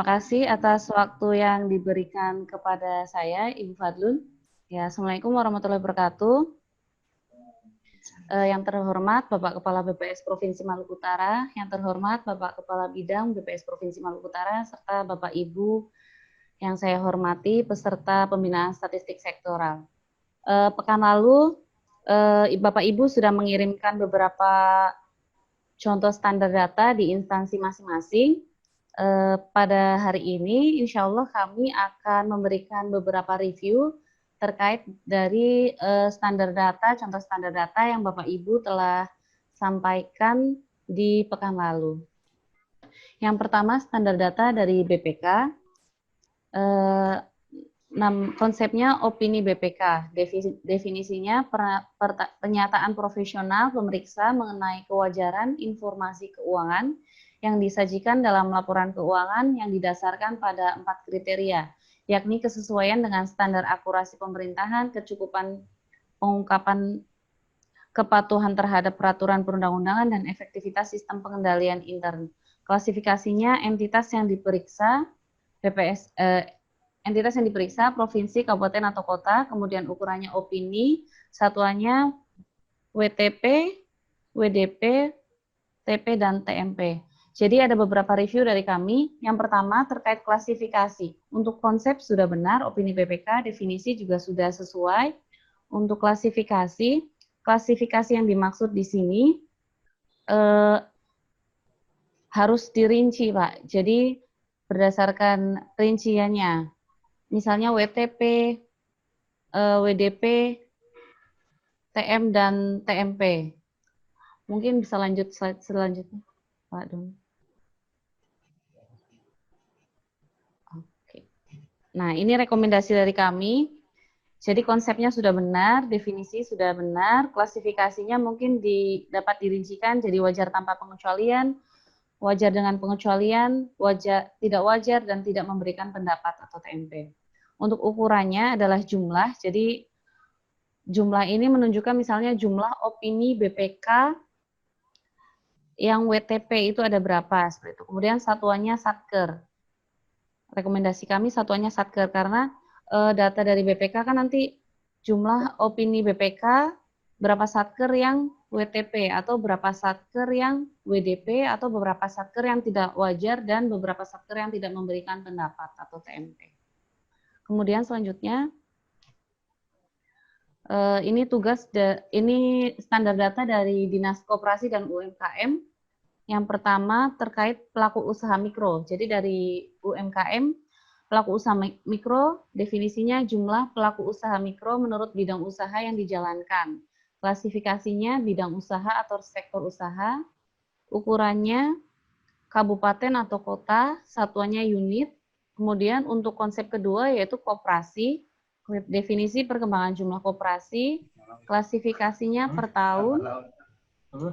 Terima kasih atas waktu yang diberikan kepada saya, Ibu Fadlun. Ya, Assalamualaikum warahmatullahi wabarakatuh. Yang terhormat Bapak Kepala BPS Provinsi Maluku Utara, yang terhormat Bapak Kepala Bidang BPS Provinsi Maluku Utara, serta Bapak Ibu yang saya hormati, peserta pembinaan statistik sektoral. Pekan lalu, Bapak Ibu sudah mengirimkan beberapa contoh standar data di instansi masing-masing. Pada hari ini, insya Allah kami akan memberikan beberapa review terkait dari standar data, contoh standar data yang Bapak Ibu telah sampaikan di pekan lalu. Yang pertama, standar data dari BPK. Konsepnya opini BPK. Definisinya pernyataan profesional pemeriksa mengenai kewajaran informasi keuangan yang disajikan dalam laporan keuangan yang didasarkan pada 4 kriteria, yakni kesesuaian dengan standar akurasi pemerintahan, kecukupan pengungkapan kepatuhan terhadap peraturan perundang-undangan, dan efektivitas sistem pengendalian intern. Klasifikasinya entitas yang diperiksa, entitas yang diperiksa, provinsi, kabupaten, atau kota, kemudian ukurannya opini, satuannya WTP, WDP, TP, dan TMP. Jadi ada beberapa review dari kami. Yang pertama terkait klasifikasi. Untuk konsep sudah benar, opini BPK, definisi juga sudah sesuai. Untuk klasifikasi yang dimaksud di sini harus dirinci, Pak. Jadi berdasarkan rinciannya. Misalnya WTP, WDP, TM, dan TMP. Mungkin bisa lanjut slide selanjutnya, Pak Doni. Oke. Nah, ini rekomendasi dari kami. Jadi konsepnya sudah benar, definisi sudah benar, klasifikasinya mungkin dapat dirincikan jadi wajar tanpa pengecualian, wajar dengan pengecualian, wajar, tidak wajar, dan tidak memberikan pendapat atau TMP. Untuk ukurannya adalah jumlah, jadi jumlah ini menunjukkan misalnya jumlah opini BPK yang WTP itu ada berapa, seperti itu. Kemudian satuannya satker. Rekomendasi kami satuannya satker, karena data dari BPK kan nanti jumlah opini BPK, berapa satker yang WTP, atau berapa satker yang WDP, atau beberapa satker yang tidak wajar, dan beberapa satker yang tidak memberikan pendapat atau TMP. Kemudian selanjutnya, ini ini standar data dari Dinas Koperasi dan UMKM. Yang pertama terkait pelaku usaha mikro. Jadi dari UMKM, pelaku usaha mikro, definisinya jumlah pelaku usaha mikro menurut bidang usaha yang dijalankan. Klasifikasinya bidang usaha atau sektor usaha, ukurannya kabupaten atau kota, satuannya unit. Kemudian untuk konsep kedua yaitu koperasi, definisi perkembangan jumlah koperasi, klasifikasinya per tahun.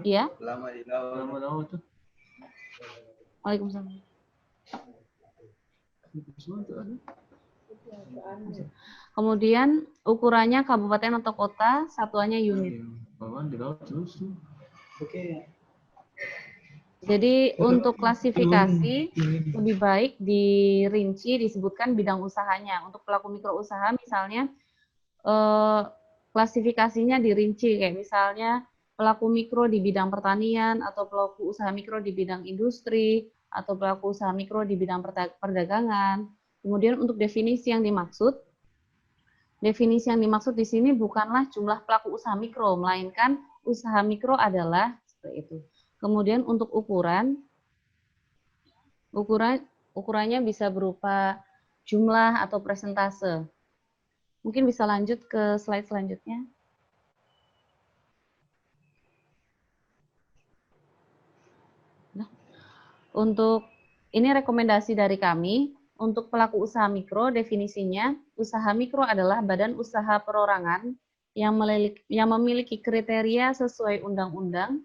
Iya. Lama tuh. Waalaikumsalam. Kemudian ukurannya kabupaten atau kota, satuannya unit. Jadi untuk klasifikasi lebih baik dirinci, disebutkan bidang usahanya. Untuk pelaku mikro usaha misalnya klasifikasinya dirinci, kayak misalnya pelaku mikro di bidang pertanian, atau pelaku usaha mikro di bidang industri, atau pelaku usaha mikro di bidang perdagangan. Kemudian untuk definisi yang dimaksud di sini bukanlah jumlah pelaku usaha mikro, melainkan usaha mikro adalah seperti itu. Kemudian untuk ukurannya bisa berupa jumlah atau persentase. Mungkin bisa lanjut ke slide selanjutnya. Untuk ini rekomendasi dari kami, untuk pelaku usaha mikro, definisinya, usaha mikro adalah badan usaha perorangan yang memiliki kriteria sesuai Undang-Undang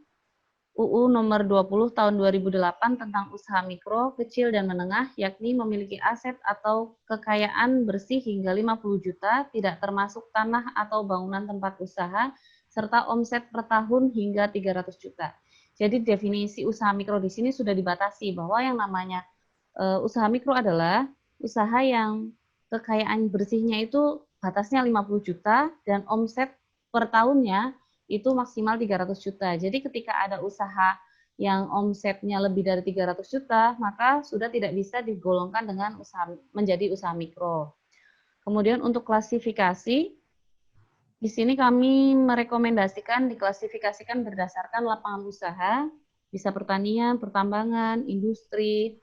UU Nomor 20 Tahun 2008 tentang usaha mikro, kecil, dan menengah, yakni memiliki aset atau kekayaan bersih hingga 50 juta, tidak termasuk tanah atau bangunan tempat usaha, serta omset per tahun hingga 300 juta. Jadi definisi usaha mikro di sini sudah dibatasi bahwa yang namanya Usaha mikro adalah usaha yang kekayaan bersihnya itu batasnya 50 juta dan omset per tahunnya itu maksimal 300 juta. Jadi ketika ada usaha yang omsetnya lebih dari 300 juta, maka sudah tidak bisa digolongkan dengan menjadi usaha mikro. Kemudian untuk klasifikasi, di sini kami merekomendasikan diklasifikasikan berdasarkan lapangan usaha, bisa pertanian, pertambangan, industri,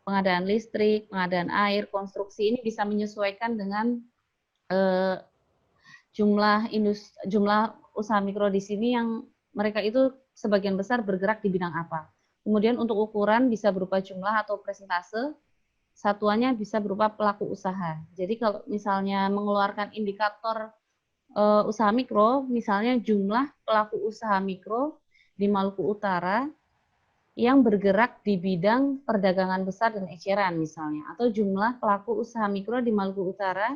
pengadaan listrik, pengadaan air, konstruksi. Ini bisa menyesuaikan dengan jumlah usaha mikro di sini yang mereka itu sebagian besar bergerak di bidang apa. Kemudian untuk ukuran bisa berupa jumlah atau persentase, satuannya bisa berupa pelaku usaha. Jadi kalau misalnya mengeluarkan indikator usaha mikro, misalnya jumlah pelaku usaha mikro di Maluku Utara yang bergerak di bidang perdagangan besar dan eceran misalnya, atau jumlah pelaku usaha mikro di Maluku Utara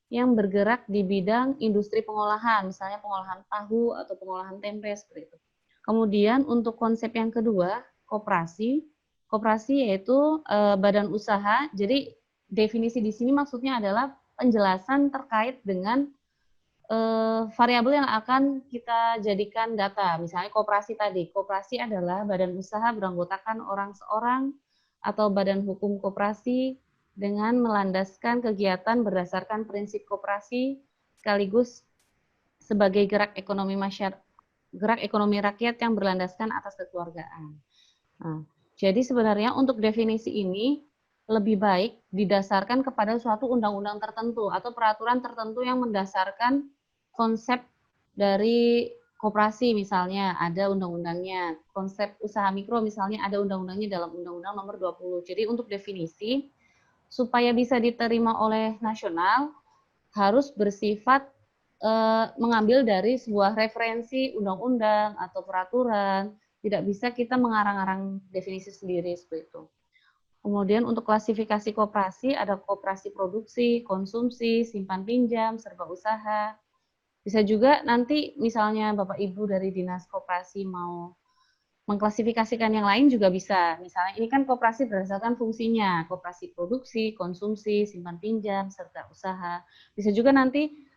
yang bergerak di bidang industri pengolahan, misalnya pengolahan tahu atau pengolahan tempe seperti itu. Kemudian untuk konsep yang kedua, koperasi. Koperasi yaitu badan usaha. Jadi definisi di sini maksudnya adalah penjelasan terkait dengan variabel yang akan kita jadikan data. Misalnya koperasi tadi. Koperasi adalah badan usaha beranggotakan orang seorang atau badan hukum koperasi dengan melandaskan kegiatan berdasarkan prinsip koperasi sekaligus sebagai gerak ekonomi rakyat yang berlandaskan atas kekeluargaan. Nah, jadi sebenarnya untuk definisi ini lebih baik didasarkan kepada suatu undang-undang tertentu atau peraturan tertentu yang mendasarkan konsep dari koperasi misalnya ada undang-undangnya, konsep usaha mikro misalnya ada undang-undangnya dalam Undang-Undang Nomor 20. Jadi untuk definisi supaya bisa diterima oleh nasional harus bersifat mengambil dari sebuah referensi undang-undang atau peraturan, tidak bisa kita mengarang-arang definisi sendiri seperti itu. Kemudian untuk klasifikasi koperasi ada koperasi produksi, konsumsi, simpan pinjam, serba usaha. Bisa juga nanti misalnya Bapak Ibu dari Dinas Koperasi mau mengklasifikasikan yang lain juga bisa. Misalnya ini kan koperasi berdasarkan fungsinya, koperasi produksi, konsumsi, simpan pinjam, serta usaha. Bisa juga nanti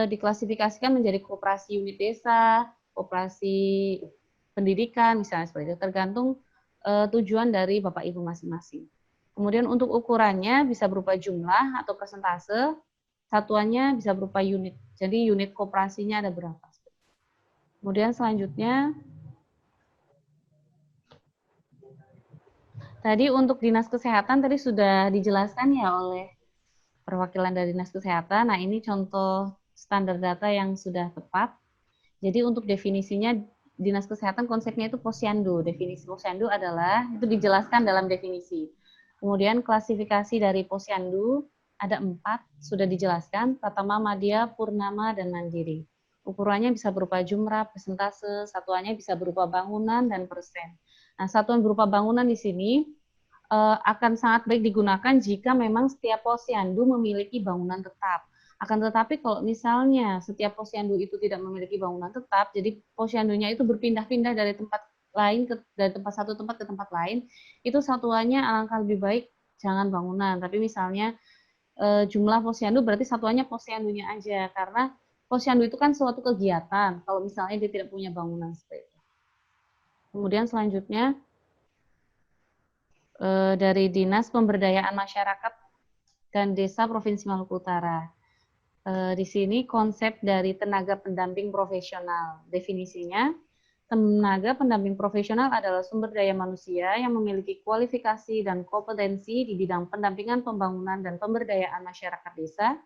diklasifikasikan menjadi koperasi unit desa, koperasi pendidikan, misalnya seperti itu, tergantung tujuan dari Bapak Ibu masing-masing. Kemudian untuk ukurannya bisa berupa jumlah atau persentase, satuannya bisa berupa unit. Jadi unit koperasinya ada berapa. Kemudian selanjutnya, tadi untuk Dinas Kesehatan tadi sudah dijelaskan ya oleh perwakilan dari Dinas Kesehatan. Nah ini contoh standar data yang sudah tepat. Jadi untuk definisinya Dinas Kesehatan konsepnya itu posyandu. Definisi posyandu adalah, itu dijelaskan dalam definisi. Kemudian klasifikasi dari posyandu ada 4, sudah dijelaskan, Pratama, Madya, Purnama, dan Mandiri. Ukurannya bisa berupa jumlah, persentase, satuannya bisa berupa bangunan, dan persen. Nah, satuan berupa bangunan di sini akan sangat baik digunakan jika memang setiap posyandu memiliki bangunan tetap. Akan tetapi kalau misalnya setiap posyandu itu tidak memiliki bangunan tetap, jadi posyandunya itu berpindah-pindah dari tempat lain dari tempat satu tempat ke tempat lain, itu satuannya alangkah lebih baik jangan bangunan, tapi misalnya jumlah posyandu berarti satuannya posyandunya aja, karena posyandu itu kan suatu kegiatan kalau misalnya dia tidak punya bangunan seperti itu. Kemudian selanjutnya dari Dinas Pemberdayaan Masyarakat dan Desa Provinsi Maluku Utara. Di sini konsep dari tenaga pendamping profesional. Definisinya, tenaga pendamping profesional adalah sumber daya manusia yang memiliki kualifikasi dan kompetensi di bidang pendampingan pembangunan dan pemberdayaan masyarakat desa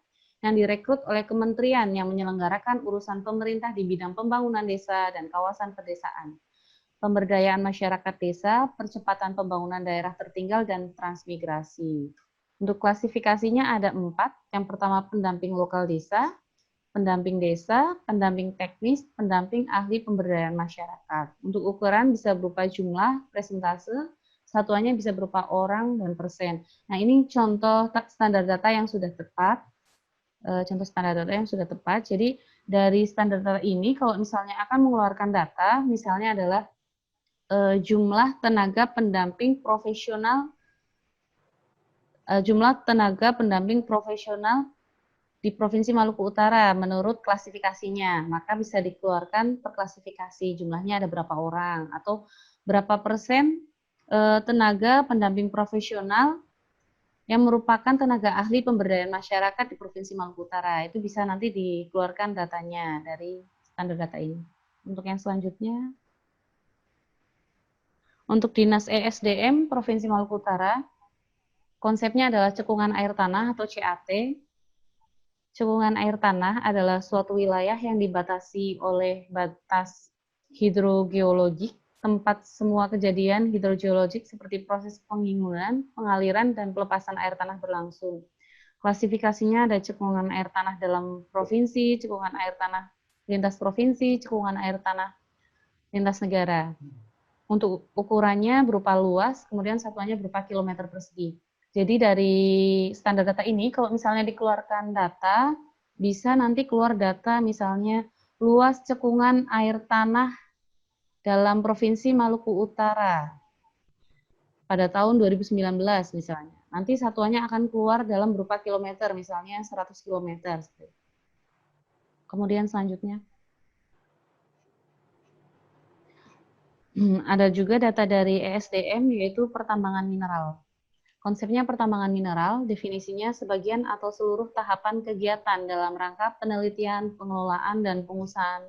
yang direkrut oleh kementerian yang menyelenggarakan urusan pemerintah di bidang pembangunan desa dan kawasan pedesaan, pemberdayaan masyarakat desa, percepatan pembangunan daerah tertinggal, dan transmigrasi. Untuk klasifikasinya ada 4. Yang pertama pendamping lokal desa, pendamping desa, pendamping teknis, pendamping ahli pemberdayaan masyarakat. Untuk ukuran bisa berupa jumlah, presentase, satuannya bisa berupa orang dan persen. Nah ini contoh standar data yang sudah tepat. Jadi dari standar data ini kalau misalnya akan mengeluarkan data, misalnya adalah jumlah tenaga pendamping profesional jumlah tenaga pendamping profesional di Provinsi Maluku Utara menurut klasifikasinya. Maka bisa dikeluarkan per klasifikasi, jumlahnya ada berapa orang atau berapa persen tenaga pendamping profesional yang merupakan tenaga ahli pemberdayaan masyarakat di Provinsi Maluku Utara. Itu bisa nanti dikeluarkan datanya dari standar data ini. Untuk yang selanjutnya, untuk Dinas ESDM Provinsi Maluku Utara, konsepnya adalah cekungan air tanah atau CAT. Cekungan air tanah adalah suatu wilayah yang dibatasi oleh batas hidrogeologik, tempat semua kejadian hidrogeologik seperti proses pengingunan, pengaliran, dan pelepasan air tanah berlangsung. Klasifikasinya ada cekungan air tanah dalam provinsi, cekungan air tanah lintas provinsi, cekungan air tanah lintas negara. Untuk ukurannya berupa luas, kemudian satuannya berupa kilometer persegi. Jadi dari standar data ini, kalau misalnya dikeluarkan data, bisa nanti keluar data misalnya luas cekungan air tanah dalam Provinsi Maluku Utara pada tahun 2019 misalnya. Nanti satuannya akan keluar dalam berupa kilometer, misalnya 100 kilometer. Kemudian selanjutnya, ada juga data dari ESDM, yaitu pertambangan mineral. Konsepnya pertambangan mineral, definisinya sebagian atau seluruh tahapan kegiatan dalam rangka penelitian, pengelolaan, dan pengusahaan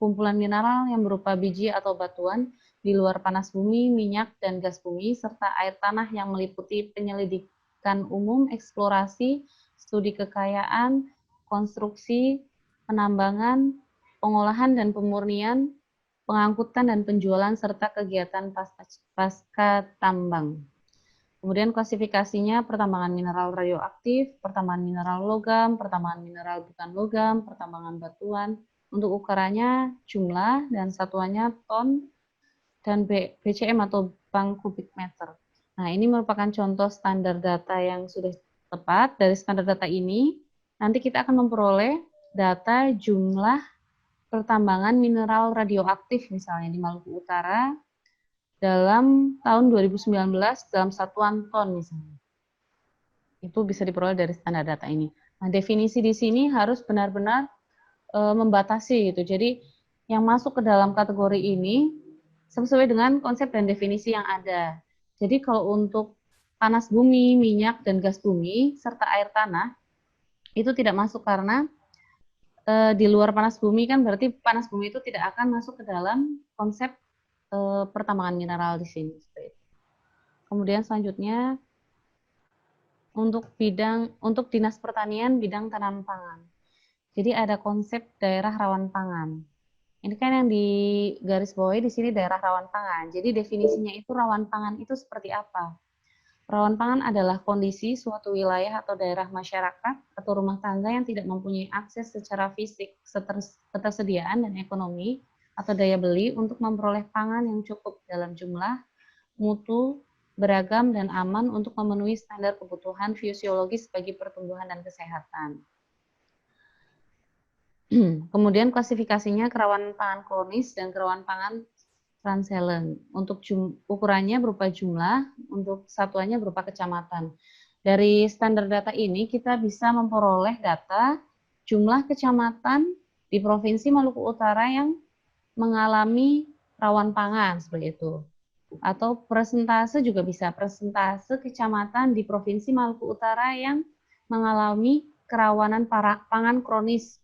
kumpulan mineral yang berupa biji atau batuan di luar panas bumi, minyak, dan gas bumi, serta air tanah yang meliputi penyelidikan umum, eksplorasi, studi kekayaan, konstruksi, penambangan, pengolahan dan pemurnian, pengangkutan dan penjualan, serta kegiatan pasca tambang. Kemudian klasifikasinya pertambangan mineral radioaktif, pertambangan mineral logam, pertambangan mineral bukan logam, pertambangan batuan. Untuk ukurannya jumlah dan satuannya ton dan BCM atau bang kubik meter. Nah, ini merupakan contoh standar data yang sudah tepat. Dari standar data ini, nanti kita akan memperoleh data jumlah pertambangan mineral radioaktif misalnya di Maluku Utara dalam tahun 2019 dalam satuan ton misalnya. Itu bisa diperoleh dari standar data ini. Nah, definisi di sini harus benar-benar membatasi gitu. Jadi yang masuk ke dalam kategori ini sesuai dengan konsep dan definisi yang ada. Jadi kalau untuk panas bumi, minyak, dan gas bumi, serta air tanah, itu tidak masuk karena di luar panas bumi kan berarti panas bumi itu tidak akan masuk ke dalam konsep pertambangan mineral di sini. Kemudian selanjutnya untuk dinas pertanian bidang tanam pangan. Jadi ada konsep daerah rawan pangan. Ini kan yang di garis bawahi di sini daerah rawan pangan. Jadi definisinya itu rawan pangan itu seperti apa? Rawan pangan adalah kondisi suatu wilayah atau daerah masyarakat atau rumah tangga yang tidak mempunyai akses secara fisik, ketersediaan dan ekonomi atau daya beli untuk memperoleh pangan yang cukup dalam jumlah, mutu, beragam, dan aman untuk memenuhi standar kebutuhan fisiologis bagi pertumbuhan dan kesehatan. Kemudian klasifikasinya kerawanan pangan kronis dan kerawanan pangan transelen. Untuk ukurannya berupa jumlah, untuk satuannya berupa kecamatan. Dari standar data ini kita bisa memperoleh data jumlah kecamatan di Provinsi Maluku Utara yang mengalami rawan pangan seperti itu. Atau persentase juga bisa, persentase kecamatan di Provinsi Maluku Utara yang mengalami kerawanan pangan kronis